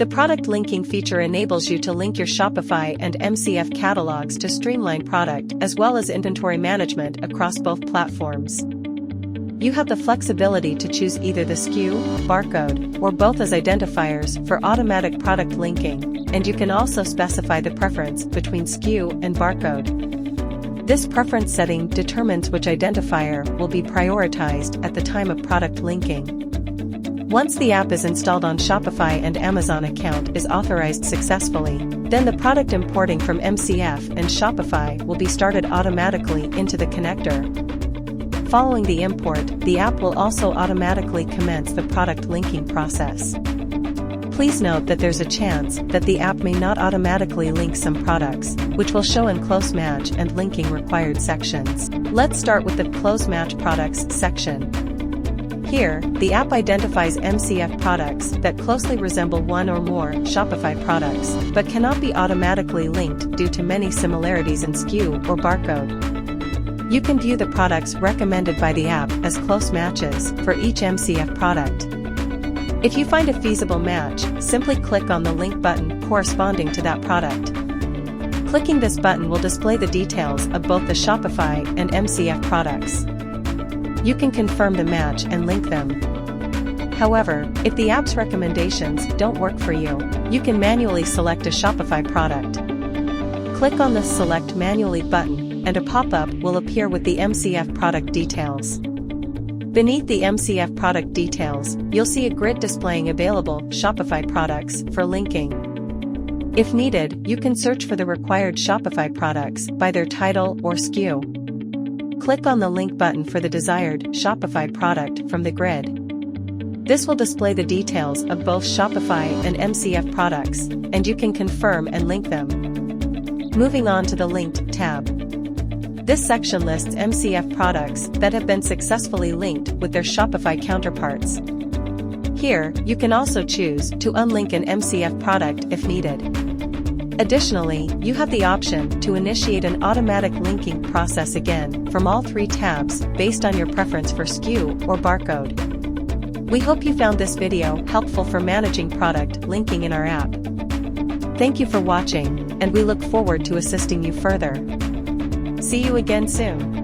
The product linking feature enables you to link your Shopify and MCF catalogs to streamline product as well as inventory management across both platforms. You have the flexibility to choose either the SKU, barcode, or both as identifiers for automatic product linking, and you can also specify the preference between SKU and barcode. This preference setting determines which identifier will be prioritized at the time of product linking. Once the app is installed on Shopify and Amazon account is authorized successfully, then the product importing from MCF and Shopify will be started automatically into the connector. Following the import, the app will also automatically commence the product linking process. Please note that there's a chance that the app may not automatically link some products, which will show in close match and linking required sections. Let's start with the close match products section. Here, the app identifies MCF products that closely resemble one or more Shopify products, but cannot be automatically linked due to many similarities in SKU or barcode. You can view the products recommended by the app as close matches for each MCF product. If you find a feasible match, simply click on the link button corresponding to that product. Clicking this button will display the details of both the Shopify and MCF products. You can confirm the match and link them. However, if the app's recommendations don't work for you, you can manually select a Shopify product. Click on the Select Manually button, and a pop-up will appear with the MCF product details. Beneath the MCF product details, you'll see a grid displaying available Shopify products for linking. If needed, you can search for the required Shopify products by their title or SKU. Click on the link button for the desired Shopify product from the grid. This will display the details of both Shopify and MCF products, and you can confirm and link them. Moving on to the Linked tab. This section lists MCF products that have been successfully linked with their Shopify counterparts. Here, you can also choose to unlink an MCF product if needed. Additionally, you have the option to initiate an automatic linking process again from all three tabs based on your preference for SKU or barcode. We hope you found this video helpful for managing product linking in our app. Thank you for watching, and we look forward to assisting you further. See you again soon.